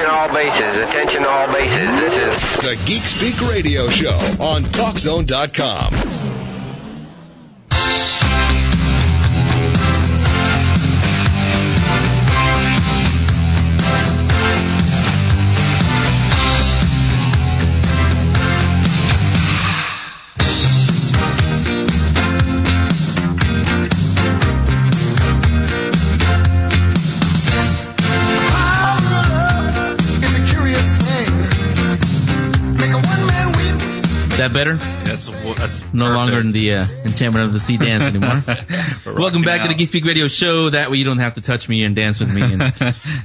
Attention all bases. Attention all bases. This is the Geek Speak Radio Show on TalkZone.com. That better? That's no perfect. longer in the enchantment of the sea dance anymore. Welcome back to the Geek Speak Radio Show. That way you don't have to touch me and dance with me. And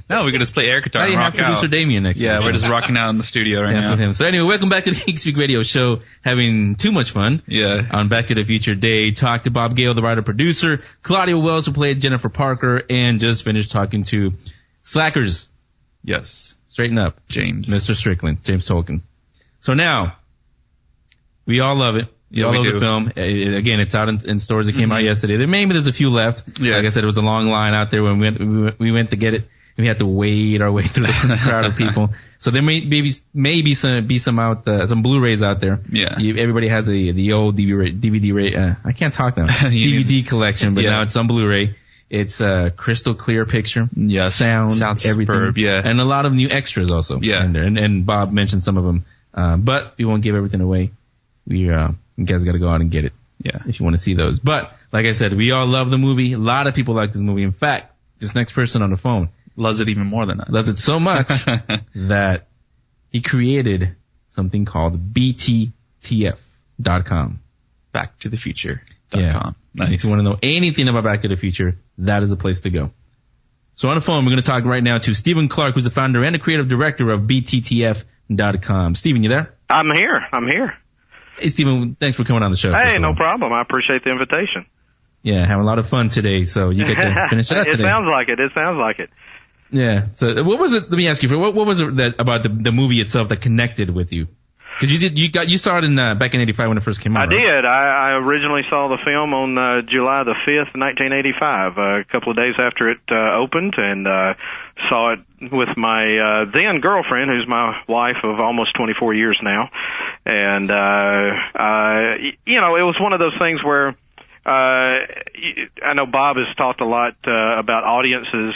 no, we can just play air guitar and rock out. Producer Damien next. Yeah, we're just rocking out in the studio right dance now. With him. So anyway, welcome back to the Geek Speak Radio Show. Having too much fun. Yeah. On Back to the Future Day. Talked to Bob Gale, the writer-producer. Claudia Wells, who played Jennifer Parker. And just finished talking to Slackers. Yes. Straighten up. James. Mr. Strickland. James Tolkien. So now, we all love it. We all love the film. Again, it's out in stores. It came out yesterday. There's a few left. Yeah. Like I said, it was a long line out there when we went to get it. We had to wade our way through the crowd of people. So there may be some Blu-rays out there. Yeah. Everybody has the old DVD. I can't talk now. DVD collection, but now it's on Blu-ray. It's a crystal clear picture. Yeah. Sounds everything. Superb, yeah. And a lot of new extras also. Yeah. In there. And Bob mentioned some of them. But we won't give everything away. You guys got to go out and get it. Yeah. If you want to see those. But, like I said, we all love the movie. A lot of people like this movie. In fact, this next person on the phone loves it even more than us. Loves it so much that he created something called BTTF.com. BackToTheFuture.com. Yeah. Nice. If you want to know anything about Back to the Future, that is the place to go. So on the phone, we're going to talk right now to Stephen Clark, who's the founder and the creative director of BTTF.com. Stephen, you there? I'm here. Hey, Stephen, thanks for coming on the show. Hey, no problem. I appreciate the invitation. Yeah, having a lot of fun today, so you get to finish it up today. It sounds like it. Yeah. So what was it, let me ask you, what was it that about the movie itself that connected with you? Because you saw it back in '85 when it first came out. I did. I originally saw the film on July the 5th, 1985, a couple of days after it opened, and saw it with my then girlfriend, who's my wife of almost 24 years now. And it was one of those things where I know Bob has talked a lot about audiences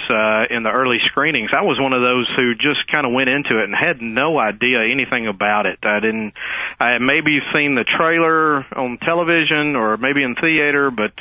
in the early screenings. I was one of those who just kind of went into it and had no idea anything about it. I had maybe seen the trailer on television or maybe in theater, but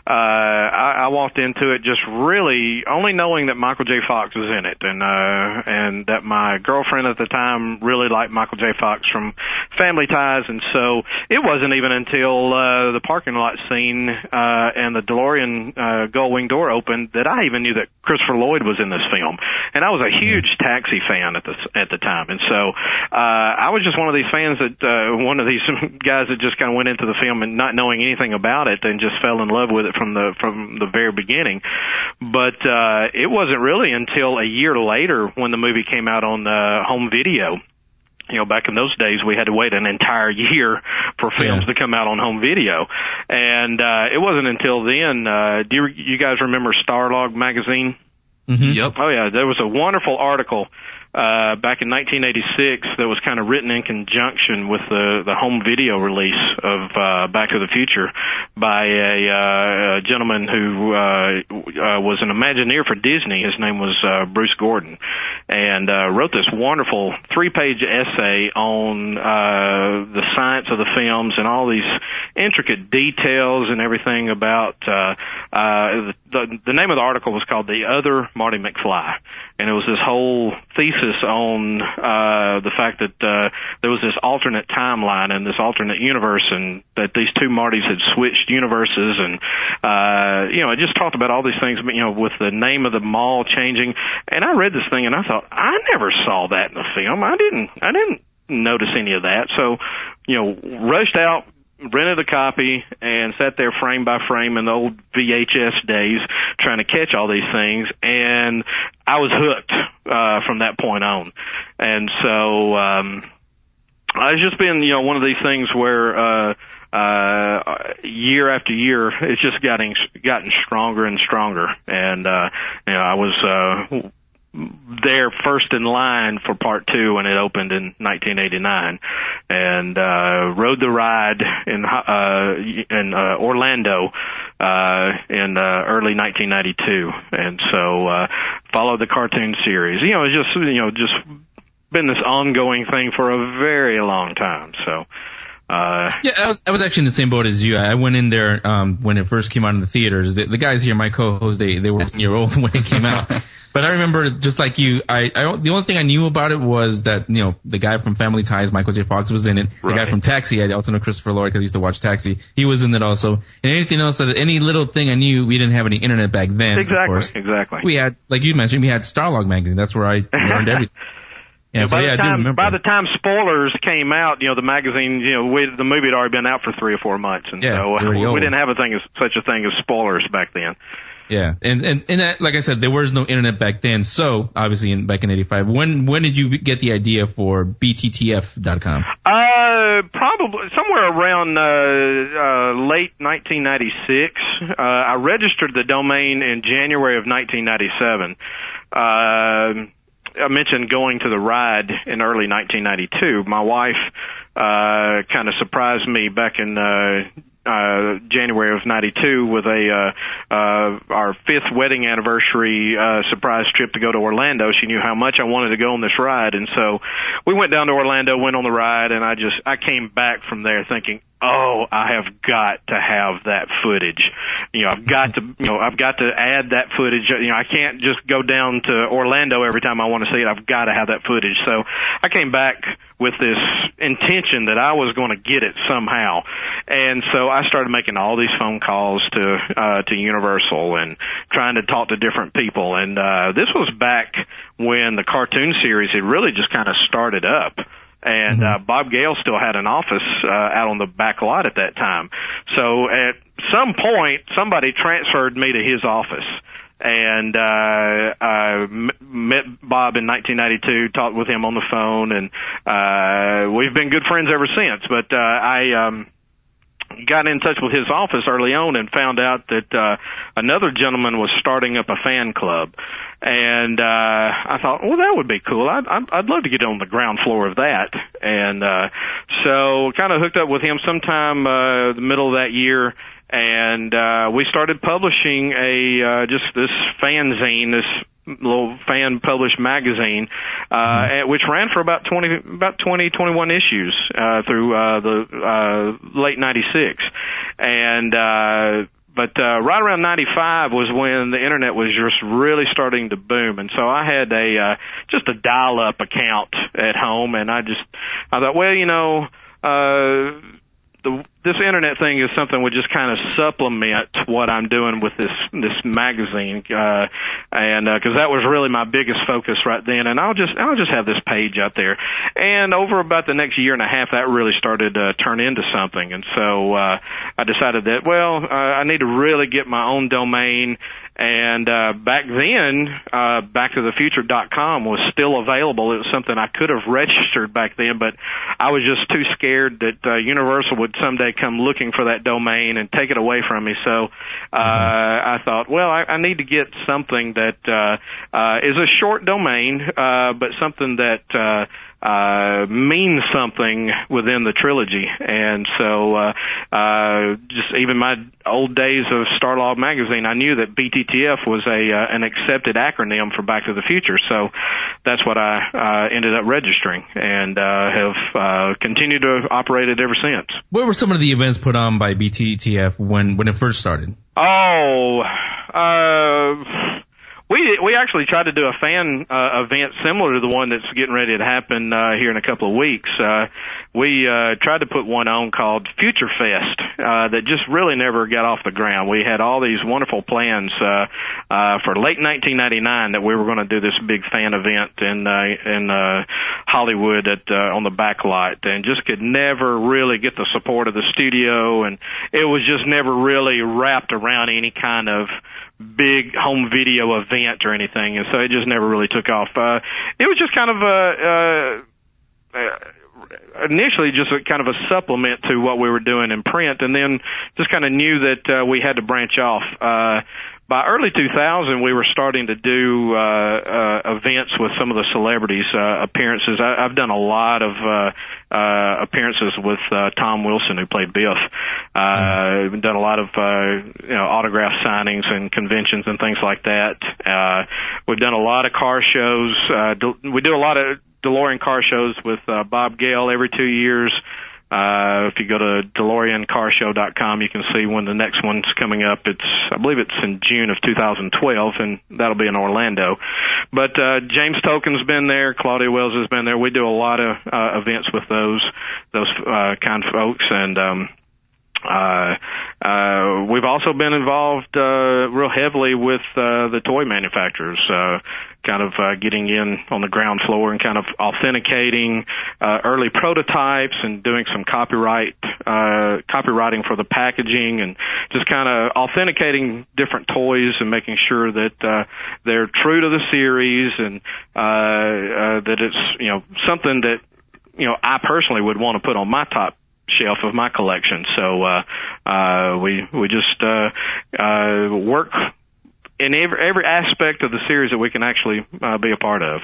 I walked into it just really only knowing that Michael J. Fox was in it, and that my girlfriend at the time really liked Michael J. Fox from Family Ties, and so it wasn't even until the parking lot scene and the DeLorean gull wing door opened that I even knew that Christopher Lloyd was in this film, and I was a huge Taxi fan at the time, and so I was just one of these fans that one of these guys that just kind of went into the film and not knowing anything about it and just fell in love with it from the very beginning. But it wasn't really until a year later when the movie came out on home video. Back in those days, we had to wait an entire year for films to come out on home video. And it wasn't until then. Do you guys remember Starlog magazine? Mm-hmm. Yep. Oh, yeah. There was a wonderful article back in 1986 that was kind of written in conjunction with the home video release of Back to the Future by a gentleman who was an Imagineer for Disney. His name was Bruce Gordon, and wrote this wonderful 3-page essay on the science of the films and all these intricate details and everything about the name of the article was called The Other Marty McFly, and it was this whole thesis on the fact that there was this alternate timeline and this alternate universe, and that these two Martys had switched universes, and it just talked about all these things, with the name of the mall changing. And I read this thing and I thought, I never saw that in the film. I didn't notice any of that. So, rushed out, rented a copy, and sat there frame by frame in the old VHS days trying to catch all these things, and I was hooked from that point on. And so it's just been, one of these things where year after year it's just gotten stronger and stronger. And I was there first in line for part 2 when it opened in 1989, and rode the ride in Orlando in early 1992, and so followed the cartoon series. It's just been this ongoing thing for a very long time. So. Yeah, I was actually in the same boat as you. I went in there when it first came out in the theaters. The guys here, my co-hosts, they were 1-year-old when it came out. But I remember, just like you, the only thing I knew about it was that, the guy from Family Ties, Michael J. Fox, was in it. The guy from Taxi, I also know Christopher Lloyd because I used to watch Taxi. He was in it also. And anything else, any little thing I knew, we didn't have any internet back then. Exactly. We had, like you mentioned, we had Starlog magazine. That's where I learned everything. Yeah, by the time Spoilers came out, the magazine, the movie had already been out for 3 or 4 months, and so we didn't have such a thing as Spoilers back then. Yeah, and that, like I said, there was no internet back then. So obviously, back in '85, when did you get the idea for BTTF.com? Probably somewhere around late 1996. I registered the domain in January of 1997. I mentioned going to the ride in early 1992. My wife kind of surprised me back in January of 92 with our 5th wedding anniversary surprise trip to go to Orlando. She knew how much I wanted to go on this ride, and so we went down to Orlando, went on the ride, and I came back from there thinking, oh, I have got to have that footage. I've got to add that footage. I can't just go down to Orlando every time I want to see it. I've got to have that footage. So I came back with this intention that I was going to get it somehow. And so I started making all these phone calls to Universal and trying to talk to different people. And this was back when the cartoon series had really just kind of started up. And Bob Gale still had an office out on the back lot at that time. So at some point, somebody transferred me to his office. And I met Bob in 1992, talked with him on the phone, and we've been good friends ever since. But I got in touch with his office early on and found out that another gentleman was starting up a fan club. And I thought, well, that would be cool. I'd love to get on the ground floor of that. And so kind of hooked up with him sometime the middle of that year. And we started publishing just this fanzine, this little fan published magazine, which ran for about 21 issues through the late 96. And but right around 95 was when the internet was just really starting to boom, and so I had just a dial-up account at home, and I thought, well, this internet thing is something would just kind of supplement what I'm doing with this magazine, and because that was really my biggest focus right then. And I'll just have this page out there. And over about the next year and a half, that really started to turn into something. And so I decided that I need to really get my own domain. And back then, BackToTheFuture.com was still available. It was something I could have registered back then, but I was just too scared that Universal would someday come looking for that domain and take it away from me. So I thought, well, I need to get something that is a short domain, but something that means something within the trilogy. And so just even my old days of Starlog magazine, I knew that BTTF was an accepted acronym for Back to the Future. So that's what I ended up registering, and have continued to operate it ever since. What were some of the events put on by BTTF when it first started? We actually tried to do a fan event similar to the one that's getting ready to happen here in a couple of weeks. We tried to put one on called Future Fest that just really never got off the ground. We had all these wonderful plans for late 1999 that we were going to do this big fan event in Hollywood on the back lot, and just could never really get the support of the studio, and it was just never really wrapped around any kind of big home video event or anything, and so it just never really took off. It was just kind of initially just a kind of a supplement to what we were doing in print, and then just kind of knew that we had to branch off. by early 2000, we were starting to do events with some of the celebrities, appearances. I've done a lot of appearances with Tom Wilson, who played Biff. We've done a lot of autograph signings and conventions and things like that. We've done a lot of car shows. We do a lot of DeLorean car shows with Bob Gale every 2 years. If you go to DeLoreanCarshow.com, you can see when the next one's coming up. I believe it's in June of 2012, and that'll be in Orlando. But James Token's been there, Claudia Wells has been there. We do a lot of events with those kind of folks, and we've also been involved real heavily with the toy manufacturers, kind of getting in on the ground floor and kind of authenticating early prototypes and doing some copywriting for the packaging, and just kind of authenticating different toys and making sure that they're true to the series, and that it's something that I personally would want to put on my top shelf of my collection. So we just work in every aspect of the series that we can actually be a part of.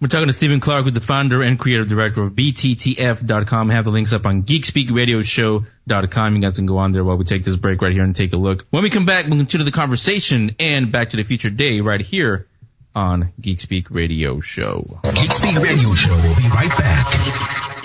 We're talking to Stephen Clark, who's the founder and creative director of BTTF.com. I have the links up on GeekSpeakRadioShow.com. You guys can go on there while we take this break right here and take a look. When we come back, we'll continue the conversation and Back to the Future Day right here on Geek Speak Radio Show. Geek Speak Radio Show will be right back.